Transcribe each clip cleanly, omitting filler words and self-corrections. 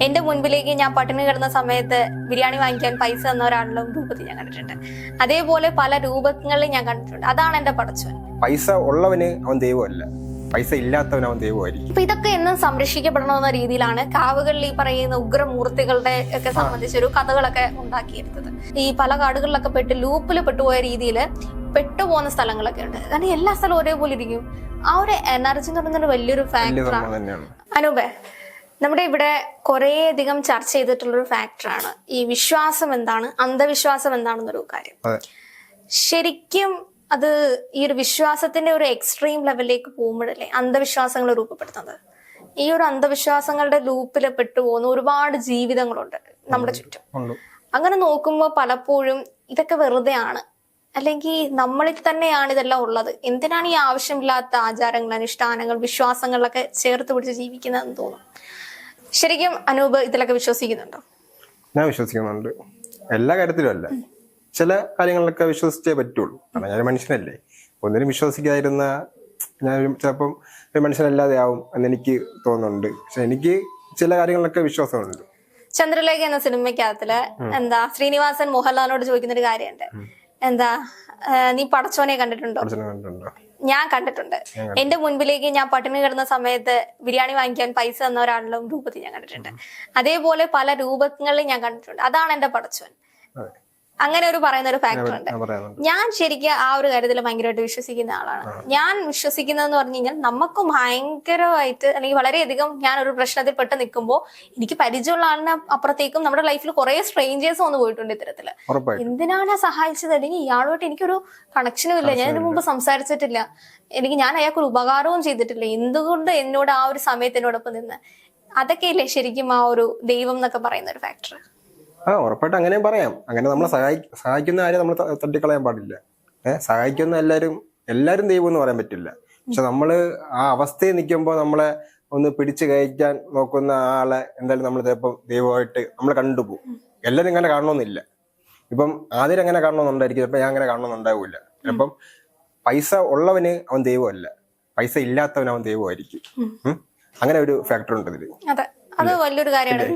എന്റെ മുൻപിലേക്ക് ഞാൻ പട്ടിണി കിടന്ന സമയത്ത് ബിരിയാണി വാങ്ങിക്കാൻ പൈസ തന്ന ഒരാളുടെ രൂപത്തിൽ ഞാൻ കണ്ടിട്ടുണ്ട്. അതേപോലെ പല രൂപങ്ങളിൽ ഞാൻ കണ്ടിട്ടുണ്ട്. അതാണ് എന്റെ പടച്ചവൻ. പൈസ ഉള്ളവന് അവൻ ദൈവമല്ല, പൈസ ഇല്ലാത്തവൻ അവൻ ദൈവമായിരിക്കും. അപ്പൊ ഇതൊക്കെ എന്നും സംരക്ഷിക്കപ്പെടണമെന്ന രീതിയിലാണ് കാവുകളിൽ ഈ പറയുന്ന ഉഗ്രമൂർത്തികളുടെ ഒക്കെ സംബന്ധിച്ചൊരു കഥകളൊക്കെ ഉണ്ടാക്കിയെടുത്തത്. ഈ പല കാടുകളിലൊക്കെ പെട്ട് ലൂപ്പിൽ പെട്ടുപോയ രീതിയിൽ പെട്ടുപോകുന്ന സ്ഥലങ്ങളൊക്കെ ഉണ്ട്. കാരണം എല്ലാ സ്ഥലവും ഒരേപോലെ ഇരിക്കും. ആ ഒരു എനർജി എന്ന് പറയുന്നത് വലിയൊരു ഫാക്ടറാണ്. അനൂപേ, നമ്മുടെ ഇവിടെ കുറേയധികം ചർച്ച ചെയ്തിട്ടുള്ളൊരു ഫാക്ടറാണ് ഈ വിശ്വാസം എന്താണ്, അന്ധവിശ്വാസം എന്താണെന്നൊരു കാര്യം. ശരിക്കും അത് ഈ ഒരു വിശ്വാസത്തിന്റെ ഒരു എക്സ്ട്രീം ലെവലിലേക്ക് പോകുമ്പോഴല്ലേ അന്ധവിശ്വാസങ്ങൾ രൂപപ്പെടുത്തുന്നത്. ഈ ഒരു അന്ധവിശ്വാസങ്ങളുടെ ലൂപ്പിൽ പെട്ടുപോകുന്ന ഒരുപാട് ജീവിതങ്ങളുണ്ട് നമ്മുടെ ചുറ്റും. അങ്ങനെ നോക്കുമ്പോൾ പലപ്പോഴും ഇതൊക്കെ വെറുതെയാണ്, അല്ലെങ്കിൽ നമ്മളിൽ തന്നെയാണ് ഇതെല്ലാം ഉള്ളത്. എന്തിനാണ് ഈ ആവശ്യമില്ലാത്ത ആചാരങ്ങൾ, അനുഷ്ഠാനങ്ങൾ, വിശ്വാസങ്ങളിലൊക്കെ ചേർത്ത് പിടിച്ച് ജീവിക്കുന്നതെന്ന് തോന്നും. ശരിക്കും അനൂപ് ഇതിലൊക്കെ വിശ്വസിക്കുന്നുണ്ടോ? ഞാൻ വിശ്വസിക്കുന്നുണ്ട്. എല്ലാ കാര്യത്തിലും അല്ല, ചില കാര്യങ്ങളിലൊക്കെ വിശ്വസിച്ചേ പറ്റുള്ളൂ. കാരണം ഞാൻ മനുഷ്യനല്ലേ. ഒന്നിനും വിശ്വസിക്കാതിരുന്ന ഞാൻ ചിലപ്പം ഒരു മനുഷ്യനല്ലാതെ ആവും എന്ന് എനിക്ക് തോന്നുന്നുണ്ട്. പക്ഷെ എനിക്ക് ചില കാര്യങ്ങളിലൊക്കെ വിശ്വാസമുണ്ട്. ചന്ദ്രലേഖ എന്ന സിനിമയ്ക്കകത്തില് ശ്രീനിവാസൻ മോഹൻലാലിനോട് ചോദിക്കുന്ന ഒരു കാര്യമുണ്ട്. നീ പടച്ചോനെ കണ്ടിട്ടുണ്ടോ? ഞാൻ കണ്ടിട്ടുണ്ട്. എന്റെ മുൻപിലേക്ക് ഞാൻ പട്ടിണി കിടന്ന സമയത്ത് ബിരിയാണി വാങ്ങിക്കാൻ പൈസ തന്ന ഒരാളുടെ രൂപത്തിൽ ഞാൻ കണ്ടിട്ടുണ്ട്. അതേപോലെ പല രൂപങ്ങളിൽ ഞാൻ കണ്ടിട്ടുണ്ട്. അതാണ് എന്റെ പടച്ചോൻ. അങ്ങനെ ഒരു പറയുന്ന ഒരു ഫാക്ടർ ഉണ്ട്. ഞാൻ ശരിക്കും ആ ഒരു കാര്യത്തിൽ ഭയങ്കരമായിട്ട് വിശ്വസിക്കുന്ന ആളാണ്. ഞാൻ വിശ്വസിക്കുന്നതെന്ന് പറഞ്ഞു കഴിഞ്ഞാൽ നമുക്ക് ഭയങ്കരമായിട്ട് അല്ലെങ്കിൽ വളരെയധികം ഞാൻ ഒരു പ്രശ്നത്തിൽ പെട്ട് നിൽക്കുമ്പോൾ എനിക്ക് പരിചയമുള്ള ആളിന് അപ്പുറത്തേക്കും നമ്മുടെ ലൈഫിൽ കുറെ സ്ട്രേഞ്ചേഴ്സ് വന്നു പോയിട്ടുണ്ട് ഇത്തരത്തില്. എന്തിനാണ് സഹായിച്ചത്, അല്ലെങ്കിൽ ഇയാളുമായിട്ട് എനിക്കൊരു കണക്ഷനും ഇല്ല, ഞാൻ ഇതിനു മുമ്പ് സംസാരിച്ചിട്ടില്ല, ഞാൻ അയാൾക്കൊരു ഉപകാരവും ചെയ്തിട്ടില്ല, എന്തുകൊണ്ട് എന്നോട് ആ ഒരു സമയത്ത് എന്നോടൊപ്പം നിന്ന്. അതൊക്കെയല്ലേ ശരിക്കും ആ ഒരു ദൈവം എന്നൊക്കെ പറയുന്ന ഒരു ഫാക്ടർ. ഉറപ്പായിട്ട് അങ്ങനെയും പറയാം. അങ്ങനെ നമ്മളെ സഹായിക്കുന്ന ആരും നമ്മൾ തട്ടിക്കളയാൻ പാടില്ല. സഹായിക്കുന്ന എല്ലാരും ദൈവം എന്ന് പറയാൻ പറ്റില്ല. പക്ഷെ നമ്മള് ആ അവസ്ഥയിൽ നിൽക്കുമ്പോൾ നമ്മളെ ഒന്ന് പിടിച്ചു കയറ്റാൻ നോക്കുന്ന ആളെ എന്തായാലും നമ്മൾ ചിലപ്പോൾ ദൈവമായിട്ട് നമ്മൾ കണ്ടുപോകും. എല്ലാരും ഇങ്ങനെ കാണണമെന്നില്ല. ഇപ്പം ആദ്യം അങ്ങനെ കാണണമെന്നുണ്ടായിരിക്കും, ചിലപ്പോൾ ഞാൻ അങ്ങനെ കാണണമെന്നുണ്ടാവില്ല. ചിലപ്പം പൈസ ഉള്ളവന് അവൻ ദൈവമല്ല, പൈസ ഇല്ലാത്തവൻ അവൻ ദൈവമായിരിക്കും. അങ്ങനെ ഒരു ഫാക്ടർ ഉണ്ട് ഇതില്. അത് വലിയൊരു കാര്യമാണ്.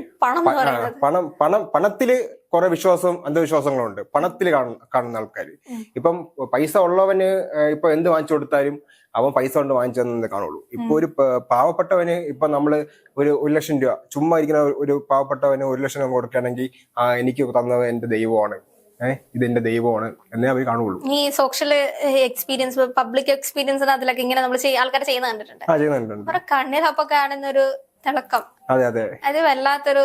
പണത്തില് കുറെ വിശ്വാസവും അന്ധവിശ്വാസങ്ങളുണ്ട്. പണത്തില് കാണുന്ന ആൾക്കാര്. ഇപ്പം പൈസ ഉള്ളവന് ഇപ്പൊ എന്ത് വാങ്ങിച്ചു കൊടുത്താലും അവൻ പൈസ കൊണ്ട് വാങ്ങിച്ചതെന്ന് കാണുള്ളൂ. ഇപ്പൊ ഒരു പാവപ്പെട്ടവന് ഇപ്പൊ നമ്മള് ഒരു 1,00,000 രൂപ ചുമ്മാ ഇരിക്കുന്ന ഒരു പാവപ്പെട്ടവന് 1,00,000 രൂപ കൊടുക്കുകയാണെങ്കിൽ എനിക്ക് തന്നത് എന്റെ ദൈവമാണ്, ഇതെന്റെ ദൈവമാണ് എന്നേ അവർ കാണുള്ളൂ. ഈ സോഷ്യൽ എക്സ്പീരിയൻസ്, പബ്ലിക് എക്സ്പീരിയൻസ് അതിലൊക്കെ ഇങ്ങനെ നമ്മൾ ആൾക്കാർ ചെയ്യുന്ന കണ്ടിട്ടുണ്ട്. കണ്ണിലപ്പൊ കാണുന്ന ഒരു തിളക്കം. അതെ അതെ, അത് വല്ലാത്തൊരു.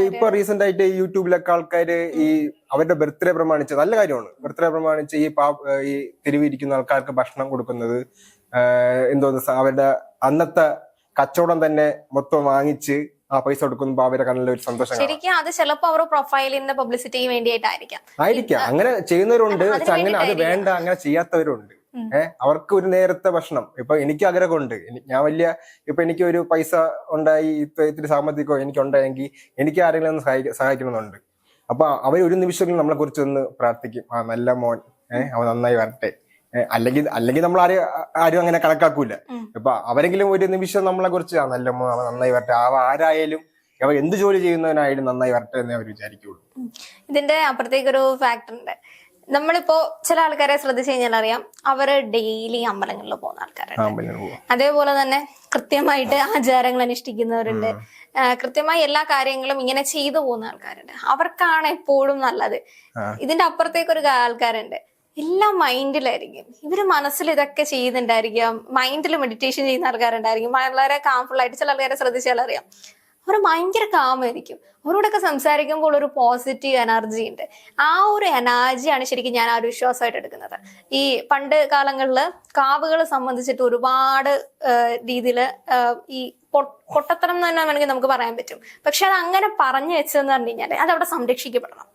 ഇപ്പൊ റീസെന്റ് ആയിട്ട് യൂട്യൂബിലൊക്കെ ആൾക്കാര് ഈ അവരുടെ ബർത്ത്ഡേ പ്രമാണിച്ച്, നല്ല കാര്യമാണ്, ബർത്ത്ഡേ പ്രമാണിച്ച് ഈ തെരുവിരിക്കുന്ന ആൾക്കാർക്ക് ഭക്ഷണം കൊടുക്കുന്നത്, അവരുടെ അന്നത്തെ കച്ചവടം തന്നെ മൊത്തം വാങ്ങിച്ച് ആ പൈസ കൊടുക്കുമ്പോ അവരുടെ കണ്ണിൽ ഒരു സന്തോഷം. ശരിക്കും അത് ചിലപ്പോ അവരുടെ പ്രൊഫൈലിന്റെ പബ്ലിസിറ്റിക്ക് വേണ്ടിയിട്ടായിരിക്കാം. അങ്ങനെ ചെയ്യുന്നവരുണ്ട്. അങ്ങനെ അത് വേണ്ട, അങ്ങനെ ചെയ്യാത്തവരുണ്ട്. അവർക്ക് ഒരു നേരത്തെ ഭക്ഷണം. ഇപ്പൊ എനിക്ക് ആഗ്രഹമുണ്ട്, ഞാൻ വലിയ ഇപ്പൊ എനിക്ക് ഒരു പൈസ ഉണ്ടായി, ഇത്തിരി സാമ്പത്തികമോ എനിക്ക് ഉണ്ടായെങ്കിൽ എനിക്ക് ആരെങ്കിലും ഒന്ന് സഹായിക്കണമെന്നുണ്ട്. അപ്പൊ അവർ ഒരു നിമിഷങ്ങളിൽ നമ്മളെ കുറിച്ച് ഒന്ന് പ്രാർത്ഥിക്കും, ആ നല്ല മോൻ, അവൻ നന്നായി വരട്ടെ. അല്ലെങ്കിൽ നമ്മൾ ആരും അങ്ങനെ കണക്കാക്കൂല. ഇപ്പൊ അവരെങ്കിലും ഒരു നിമിഷം നമ്മളെ കുറിച്ച് ആ നല്ല മോൻ, അവൻ നന്നായി വരട്ടെ, ആരായാലും അവ എന്ത് ജോലി ചെയ്യുന്നവനായാലും നന്നായി വരട്ടെ എന്നേ അവർ വിചാരിക്കുള്ളൂ. ഇതിന്റെ അപ്പുറത്തേക്കൊരു ഫാക്ടർ ഉണ്ട്. നമ്മളിപ്പോ ചില ആൾക്കാരെ ശ്രദ്ധിച്ചു കഴിഞ്ഞാൽ അറിയാം, അവര് ഡെയിലി അമ്പലങ്ങളിൽ പോകുന്ന ആൾക്കാരുണ്ട്. അതേപോലെ തന്നെ കൃത്യമായിട്ട് ആചാരങ്ങൾ അനുഷ്ഠിക്കുന്നവരുണ്ട്. കൃത്യമായി എല്ലാ കാര്യങ്ങളും ഇങ്ങനെ ചെയ്തു പോകുന്ന ആൾക്കാരുണ്ട്. അവർക്കാണ് എപ്പോഴും നല്ലത്. ഇതിന്റെ അപ്പുറത്തേക്കൊരു ആൾക്കാരുണ്ട്, എല്ലാം മൈൻഡിലായിരിക്കും. ഇവര് മനസ്സിൽ ഇതൊക്കെ ചെയ്യുന്നുണ്ടായിരിക്കും, മൈൻഡിൽ മെഡിറ്റേഷൻ ചെയ്യുന്ന ആൾക്കാരുണ്ടായിരിക്കും. വളരെ കാംഫുൾ ആയിട്ട് ചില ആൾക്കാരെ ശ്രദ്ധിച്ചാൽ അറിയാം, അവർ ഭയങ്കര കാമായിരിക്കും. അവരോടൊക്കെ സംസാരിക്കുമ്പോൾ ഒരു പോസിറ്റീവ് എനർജി ഉണ്ട്. ആ ഒരു എനർജിയാണ് ശരിക്കും ഞാൻ ആ ഒരു വിശ്വാസമായിട്ട് എടുക്കുന്നത്. ഈ പണ്ട് കാലങ്ങളില് കാവുകളെ സംബന്ധിച്ചിട്ട് ഒരുപാട് രീതിയില് ഈ പൊട്ടത്തരം എന്ന് തന്നെ വേണമെങ്കിൽ നമുക്ക് പറയാൻ പറ്റും. പക്ഷെ അത് അങ്ങനെ പറഞ്ഞു വെച്ചതെന്ന് പറഞ്ഞു കഴിഞ്ഞാല് അതവിടെ സംരക്ഷിക്കപ്പെടണം.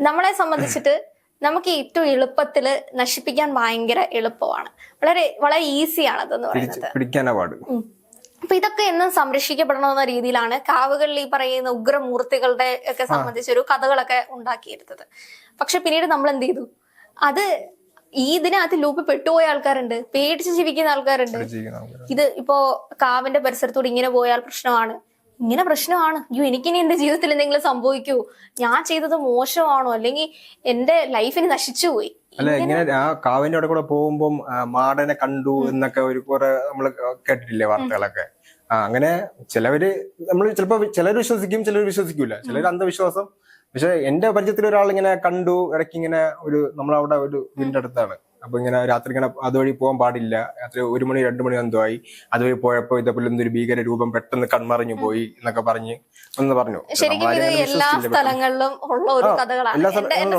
നമ്മളെ സംബന്ധിച്ചിട്ട് നമുക്ക് ഏറ്റവും എളുപ്പത്തില് നശിപ്പിക്കാൻ ഭയങ്കര എളുപ്പമാണ്, വളരെ വളരെ ഈസിയാണ് അതെന്ന് പറയുന്നത്. അപ്പൊ ഇതൊക്കെ എന്നും സംരക്ഷിക്കപ്പെടണമെന്ന രീതിയിലാണ് കാവുകളിൽ ഈ പറയുന്ന ഉഗ്രമൂർത്തികളുടെ ഒക്കെ സംബന്ധിച്ചൊരു കഥകളൊക്കെ ഉണ്ടാക്കിയെടുത്തത്. പക്ഷെ പിന്നീട് നമ്മൾ എന്ത് ചെയ്തു, അത് ഇതിനകത്ത് ലൂപ്പ് പെട്ടുപോയ ആൾക്കാരുണ്ട്, പേടിച്ച് ജീവിക്കുന്ന ആൾക്കാരുണ്ട്. ഇത് ഇപ്പോ കാവിന്റെ പരിസരത്തൂടെ ഇങ്ങനെ പോയാൽ പ്രശ്നമാണ്, ഇങ്ങനെ പ്രശ്നമാണ്, അയ്യോ എനിക്കിനി എന്റെ ജീവിതത്തിൽ എന്തെങ്കിലും സംഭവിക്കൂ, ഞാൻ ചെയ്തത് മോശമാണോ, അല്ലെങ്കിൽ എന്റെ ലൈഫിന് നശിച്ചു പോയി. അല്ല ഇങ്ങനെ ആ കാവിന്റെ അവിടെ കൂടെ പോകുമ്പം മാടനെ കണ്ടു എന്നൊക്കെ ഒരു കുറെ നമ്മള് കേട്ടിട്ടില്ലേ വാർത്തകളൊക്കെ. അങ്ങനെ ചിലവര് നമ്മൾ ചിലപ്പോ ചിലർ വിശ്വസിക്കും, ചിലർ വിശ്വസിക്കൂല, ചിലർ അന്ധവിശ്വാസം. പക്ഷെ എന്റെ പരിചയത്തിൽ ഒരാൾ ഇങ്ങനെ കണ്ടു, ഇടയ്ക്ക് ഇങ്ങനെ ഒരു നമ്മളവിടെ ഒരു വീടിന്റെ അടുത്താണ്, അപ്പൊ ഇങ്ങനെ രാത്രി ഇങ്ങനെ അതുവഴി പോകാൻ പാടില്ല, രാത്രി 1 മണി 2 മണി എന്തോ ആയി, അതുവഴി പോയപ്പോ ഇതേപോലെ എന്തൊരു ഭീകര രൂപം പെട്ടെന്ന് കൺമറിഞ്ഞു പോയി എന്നൊക്കെ പറഞ്ഞു. ശരിക്കും ഇത് എല്ലാ സ്ഥലങ്ങളിലും ഉള്ള ഒരു കഥകളാണ്. എല്ലാ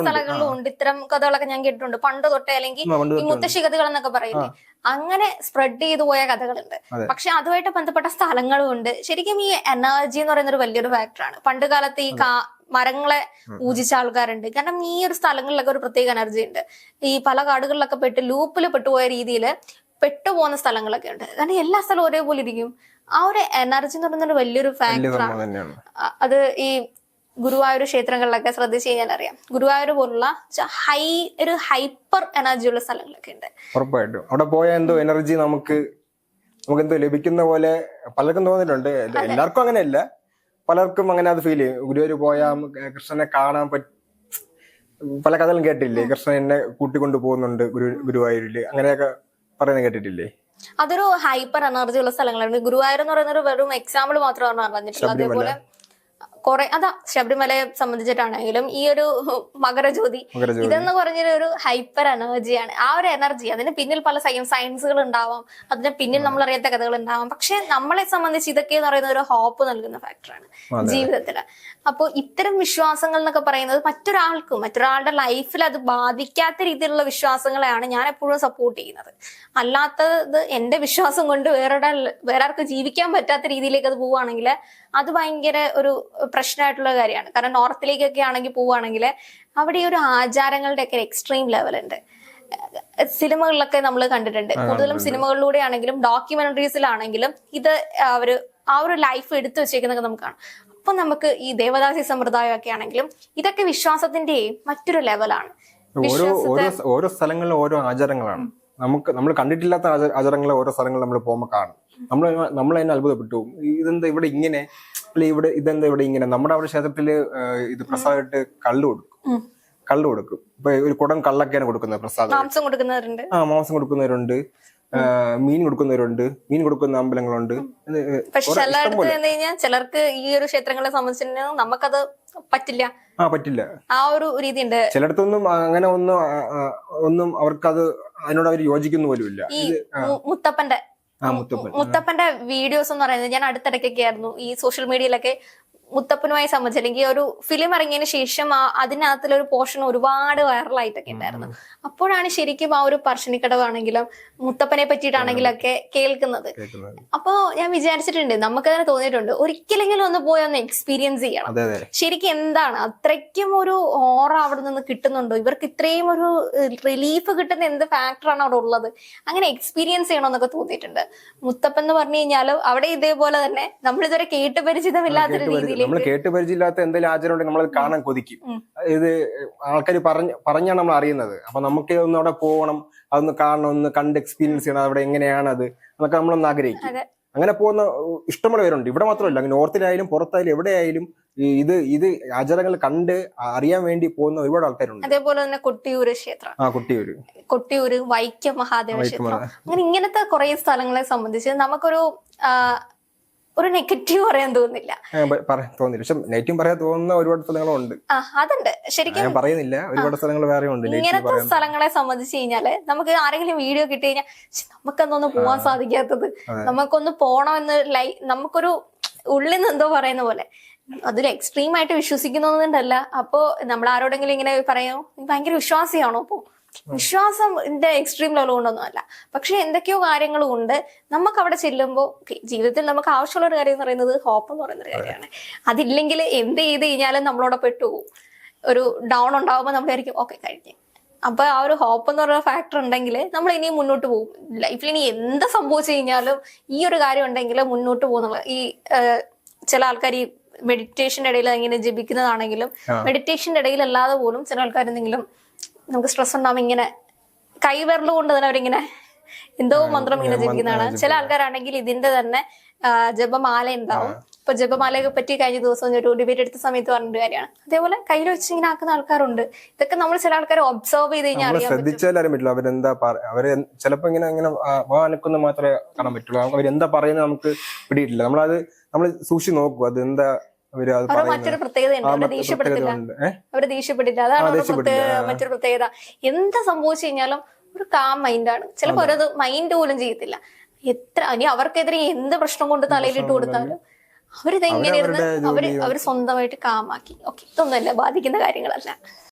സ്ഥലങ്ങളിലും ഉണ്ട് ഇത്തരം കഥകളൊക്കെ ഞാൻ കേട്ടിട്ടുണ്ട് പണ്ട് തൊട്ടേ. അല്ലെങ്കിൽ ഈ മുത്തശ്ശി കഥകൾ എന്നൊക്കെ പറയില്ലേ, അങ്ങനെ സ്പ്രെഡ് ചെയ്തു പോയ കഥകളുണ്ട്. പക്ഷെ അതുമായിട്ട് ബന്ധപ്പെട്ട സ്ഥലങ്ങളും ഉണ്ട്. ശരിക്കും ഈ എനർജി എന്ന് പറയുന്ന ഒരു വലിയൊരു ഫാക്ടറാണ്. പണ്ട് കാലത്ത് ഈ മരങ്ങളെ പൂജിച്ച ആൾക്കാരുണ്ട്. കാരണം ഈ ഒരു സ്ഥലങ്ങളിലൊക്കെ ഒരു പ്രത്യേക എനർജി ഉണ്ട്. ഈ പല കാടുകളിലൊക്കെ പെട്ട് ലൂപ്പിൽ പെട്ടുപോയ രീതിയിൽ പെട്ടുപോകുന്ന സ്ഥലങ്ങളൊക്കെ ഉണ്ട്. കാരണം എല്ലാ സ്ഥലവും ഒരേപോലെ ഇരിക്കും. ആ ഒരു എനർജി എന്ന് പറയുന്ന ഒരു വലിയൊരു ഫാക്ടറാണ്. അത് ഈ ഗുരുവായൂർ ക്ഷേത്രങ്ങളിലൊക്കെ ശ്രദ്ധിച്ചു കഴിഞ്ഞാൽ അറിയാം. ഗുരുവായൂർ പോലുള്ള ഒരു ഹൈപ്പർ എനർജി ഉള്ള സ്ഥലങ്ങളൊക്കെ ഉണ്ട്. ഉറപ്പായിട്ടും അവിടെ പോയ എന്തോ എനർജി നമുക്ക് എന്തോ ലഭിക്കുന്ന പോലെ പലർക്കും തോന്നിയിട്ടുണ്ട്. എല്ലാവർക്കും അങ്ങനെയല്ല, പലർക്കും അങ്ങനെ അത് ഫീൽ ചെയ്യും. ഗുരുവായൂർ പോയാൽ കൃഷ്ണനെ കാണാൻ പല കഥകളും കേട്ടില്ലേ, കൃഷ്ണൻ എന്നെ കൂട്ടിക്കൊണ്ടു പോകുന്നുണ്ട് ഗുരുവായൂരില്, അങ്ങനെയൊക്കെ പറയുന്നത് കേട്ടിട്ടില്ലേ? അതൊരു ഹൈപ്പർ എനർജി ഉള്ള സ്ഥലങ്ങളാണ്. ഗുരുവായൂർ എന്ന് പറയുന്ന ഒരു വെറും എക്സാമ്പിൾ മാത്രമാണ് പറഞ്ഞിട്ടുള്ളത്. അതേപോലെ കുറെ ശബരിമലയെ സംബന്ധിച്ചിട്ടാണെങ്കിലും ഈ ഒരു മകരജ്യോതി ഇതെന്ന് പറഞ്ഞൊരു ഒരു ഹൈപ്പർ എനർജിയാണ്. ആ ഒരു എനർജി, അതിന് പിന്നിൽ പല സയൻസുകൾ ഉണ്ടാവാം, അതിന് പിന്നിൽ നമ്മൾ അറിയാത്ത കഥകൾ ഉണ്ടാവാം. പക്ഷെ നമ്മളെ സംബന്ധിച്ച് ഇതൊക്കെ എന്ന് പറയുന്ന ഒരു ഹോപ്പ് നൽകുന്ന ഫാക്ടറാണ് ജീവിതത്തില്. അപ്പോൾ ഇത്തരം വിശ്വാസങ്ങൾ എന്നൊക്കെ പറയുന്നത് മറ്റൊരാളുടെ ലൈഫിൽ അത് ബാധിക്കാത്ത രീതിയിലുള്ള വിശ്വാസങ്ങളെയാണ് ഞാൻ എപ്പോഴും സപ്പോർട്ട് ചെയ്യുന്നത്. അല്ലാത്തത് എന്റെ വിശ്വാസം കൊണ്ട് വേറെ ആർക്ക് ജീവിക്കാൻ പറ്റാത്ത രീതിയിലേക്ക് അത് പോവുകയാണെങ്കിൽ അത് ഭയങ്കര ഒരു പ്രശ്നമായിട്ടുള്ള കാര്യമാണ്. കാരണം നോർത്തിലേക്കൊക്കെ ആണെങ്കിൽ പോവുകയാണെങ്കിൽ അവിടെ ഈ ഒരു ആചാരങ്ങളുടെ ഒക്കെ എക്സ്ട്രീം ലെവലുണ്ട്. സിനിമകളിലൊക്കെ നമ്മൾ കണ്ടിട്ടുണ്ട്. കൂടുതലും സിനിമകളിലൂടെ ആണെങ്കിലും ഡോക്യുമെന്ററീസിലാണെങ്കിലും ഇത് ആ ഒരു ലൈഫ് എടുത്തു വെച്ചേക്കുന്നതൊക്കെ നമുക്ക് കാണാം. അപ്പൊ നമുക്ക് ഈ ദേവദാസി സമ്പ്രദായം ഒക്കെ ആണെങ്കിലും ഇതൊക്കെ വിശ്വാസത്തിന്റെയും മറ്റൊരു ലെവലാണ്. ഓരോ സ്ഥലങ്ങളിലും ഓരോ ആചാരങ്ങളാണ്. നമ്മൾ കണ്ടിട്ടില്ലാത്ത ആചാരങ്ങൾ ഓരോ സ്ഥലങ്ങളിൽ നമ്മൾ പോകുമ്പോൾ കാണും. നമ്മൾ തന്നെ അത്ഭുതപ്പെട്ടു, ഇതെന്താ ഇവിടെ ഇങ്ങനെ, ഇതെന്താ ഇവിടെ ഇങ്ങനെ. നമ്മുടെ അവിടെ ക്ഷേത്രത്തില് ഇത് പ്രസാദമായിട്ട് കള്ള് കൊടുക്കും. ഇപ്പൊ ഒരു കുടം കള്ളൊക്കെയാണ് കൊടുക്കുന്നത് പ്രസാദം. മാംസം കൊടുക്കുന്നവരുണ്ട്, മീൻ കൊടുക്കുന്നവരുണ്ട്, മീൻ കൊടുക്കുന്ന അമ്പലങ്ങളുണ്ട്. പക്ഷെ ചിലർക്ക് ഈ ഒരു ക്ഷേത്രങ്ങളെ സംബന്ധിച്ചിട്ടുണ്ടെങ്കിൽ നമുക്കത് പറ്റില്ല. പറ്റില്ല, ആ ഒരു രീതി ഉണ്ട്. ചിലയിടത്തൊന്നും അങ്ങനെ ഒന്നും അവർക്കത് അതിനോട് അവർ യോജിക്കുന്ന പോലും ഇല്ല. ഈ മുത്തപ്പന്റെ വീഡിയോസ് എന്ന് പറയുന്നത് ഞാൻ അടുത്തിടയ്ക്കൊക്കെ ആയിരുന്നു ഈ സോഷ്യൽ മീഡിയയിലൊക്കെ മുത്തപ്പനുമായി സംബന്ധിച്ച്, അല്ലെങ്കിൽ ഒരു ഫിലിം ഇറങ്ങിയതിന് ശേഷം അതിനകത്തുള്ളൊരു പോർഷൻ ഒരുപാട് വൈറലായിട്ടൊക്കെ ഉണ്ടായിരുന്നു. അപ്പോഴാണ് ശരിക്കും ആ ഒരു പറശ്ശിനിക്കടവാണെങ്കിലും മുത്തപ്പനെ പറ്റിയിട്ടാണെങ്കിലും ഒക്കെ കേൾക്കുന്നത്. അപ്പോ ഞാൻ വിചാരിച്ചിട്ടുണ്ട്, നമുക്കതിനെ തോന്നിയിട്ടുണ്ട് ഒരിക്കലെങ്കിലും ഒന്ന് പോയി ഒന്ന് എക്സ്പീരിയൻസ് ചെയ്യണം. ശരിക്കും എന്താണ് അത്രയ്ക്കും ഒരു ഓറ അവിടെ നിന്ന് കിട്ടുന്നുണ്ടോ, ഇവർക്ക് ഇത്രയും ഒരു റിലീഫ് കിട്ടുന്ന എന്ത് ഫാക്ടറാണ് അവിടെ ഉള്ളത്, അങ്ങനെ എക്സ്പീരിയൻസ് ചെയ്യണമെന്നൊക്കെ തോന്നിയിട്ടുണ്ട്. മുത്തപ്പൻ എന്ന് പറഞ്ഞു കഴിഞ്ഞാലും അവിടെ ഇതേപോലെ തന്നെ നമ്മളിതുവരെ കേട്ട് പരിചിതമില്ലാത്തൊരു രീതിയിൽ നമ്മൾ കേട്ട് പരിചയമില്ലാത്ത എന്തെങ്കിലും ആചാരം ഉണ്ടെങ്കിൽ നമ്മളത് കാണാൻ കൊതിക്കും. ഇത് ആൾക്കാർ പറഞ്ഞാണ് നമ്മൾ അറിയുന്നത്. അപ്പൊ നമുക്ക് ഒന്ന് അവിടെ പോകണം, അതൊന്ന് കാണണം, ഒന്ന് കണ്ട് എക്സ്പീരിയൻസ് ചെയ്യണം, അവിടെ എങ്ങനെയാണത് എന്നൊക്കെ നമ്മളൊന്ന് ആഗ്രഹിക്കും. അങ്ങനെ പോകുന്ന ഇഷ്ടംപോലെ പേരുണ്ട്. ഇവിടെ മാത്രമല്ല, നോർത്തിലായാലും പുറത്തായാലും എവിടെയായാലും ഇത് ആചാരങ്ങൾ കണ്ട് അറിയാൻ വേണ്ടി പോകുന്ന ഒരുപാട് ആൾക്കാരുണ്ട്. അതേപോലെ തന്നെ കൊട്ടിയൂര് ക്ഷേത്രം, കൊട്ടിയൂര് വൈക്കം മഹാദേവ ക്ഷേത്രം, അങ്ങനെ ഇങ്ങനത്തെ കുറെ സ്ഥലങ്ങളെ സംബന്ധിച്ച് നമുക്കൊരു നെഗറ്റീവ് പറയാൻ തോന്നുന്നില്ല. പക്ഷെ നെഗറ്റീവ് പറയാൻ തോന്നുന്ന ഒരുപാട് സ്ഥലങ്ങളുണ്ട്. അതുണ്ട് ശരിക്കും പറയുന്നില്ല, ഒരുപാട് സ്ഥലങ്ങൾ വേറെ ഉണ്ട്. ഇങ്ങനത്തെ സ്ഥലങ്ങളെ സംബന്ധിച്ച് കഴിഞ്ഞാല് നമുക്ക് ആരെങ്കിലും വീഡിയോ കിട്ടി കഴിഞ്ഞാൽ നമുക്കെന്തോന്ന് പോവാൻ സാധിക്കാത്തത്, നമുക്കൊന്ന് പോണമെന്ന് നമുക്കൊരു ഉള്ളിൽ നിന്ന് എന്തോ പറയുന്ന പോലെ, അതിൽ എക്സ്ട്രീം ആയിട്ട് വിശ്വസിക്കുന്നതല്ല. അപ്പോ നമ്മൾ ആരോടെങ്കിലും ഇങ്ങനെ പറയോ ഭയങ്കര വിശ്വാസിയാണോ, അപ്പോ വിശ്വാസത്തിന്റെ എക്സ്ട്രീം ലെവൽ കൊണ്ടൊന്നും അല്ല. പക്ഷെ എന്തൊക്കെയോ കാര്യങ്ങളും ഉണ്ട്. നമുക്ക് അവിടെ ചെല്ലുമ്പോൾ ജീവിതത്തിൽ നമുക്ക് ആവശ്യമുള്ള ഒരു കാര്യം എന്ന് പറയുന്നത് ഹോപ്പ് എന്ന് പറയുന്ന ഒരു കാര്യമാണ്. അതില്ലെങ്കിൽ എന്ത് ചെയ്ത് കഴിഞ്ഞാലും നമ്മളോട് പെട്ടുപോകും. ഒരു ഡൗൺ ഉണ്ടാവുമ്പോൾ നമ്മളായിരിക്കും ഓക്കെ കഴിഞ്ഞ്. അപ്പൊ ആ ഒരു ഹോപ്പ് എന്ന് പറയുന്ന ഫാക്ടർ ഉണ്ടെങ്കിൽ നമ്മൾ ഇനിയും മുന്നോട്ട് പോകും. ലൈഫിൽ ഇനി എന്ത് സംഭവിച്ചു കഴിഞ്ഞാലും ഈ ഒരു കാര്യം ഉണ്ടെങ്കിൽ മുന്നോട്ട് പോകുന്നുള്ള. ഈ ചില ആൾക്കാർ ഈ മെഡിറ്റേഷന്റെ ഇടയിൽ ഇങ്ങനെ ജപിക്കുന്നതാണെങ്കിലും മെഡിറ്റേഷന്റെ ഇടയിൽ അല്ലാതെ പോലും ചില ആൾക്കാർ എന്തെങ്കിലും നമുക്ക് സ്ട്രെസ് ഉണ്ടാവും, ഇങ്ങനെ കൈവിരൽ കൊണ്ട് തന്നെ അവരിങ്ങനെ എന്തോ മന്ത്രം ഇങ്ങനെ ജപിക്കുന്നതാണ്. ചില ആൾക്കാരാണെങ്കിൽ ഇതിന്റെ തന്നെ ജപമാല ഉണ്ടാവും, ഇപ്പൊ ജപമാലയെ പറ്റി കഴിഞ്ഞ ദിവസം ഒരു ഡിബേറ്റ് എടുത്ത സമയത്ത് പറഞ്ഞൊരു കാര്യമാണ്. അതേപോലെ കയ്യിൽ വെച്ച് ഇങ്ങനെ ആക്കുന്ന ആൾക്കാരുണ്ട്. ഇതൊക്കെ നമ്മൾ ചില ആൾക്കാരെ ഒബ്സർവ് ചെയ്ത് കഴിഞ്ഞാൽ അറിയാൻ പറ്റും. ശ്രദ്ധിച്ചാലും അറിയാൻ പറ്റില്ല അവരെന്താ അവര് ചിലപ്പോ ഇങ്ങനെ വാനക്കുന്ന മാത്രമേ കാണാൻ പറ്റുള്ളൂ. അവരെന്താ പറയുന്നത് നമുക്ക് പിടിയിട്ടില്ല. നമ്മൾ സൂക്ഷിച്ച് നോക്കും അതെന്താ അവരുടെ മറ്റൊരു പ്രത്യേകതയുണ്ട്. അവര് ദേഷ്യപ്പെട്ടില്ല. അതാണ് മറ്റൊരു പ്രത്യേകത. എന്താ സംഭവിച്ചു കഴിഞ്ഞാലും ഒരു കാം മൈൻഡാണ്. ചിലപ്പോ അവരത് മൈൻഡ് പോലും ചെയ്യത്തില്ല. ഇനി അവർക്കെതിരെ എന്ത് പ്രശ്നം കൊണ്ട് തലയിലിട്ട് കൊടുത്താലും അവരിത് ഇങ്ങനെ ഇരുന്ന് അവര് സ്വന്തമായിട്ട് കാമാക്കി. ഓക്കെ, ഇതൊന്നുമല്ല ബാധിക്കുന്ന കാര്യങ്ങളല്ല.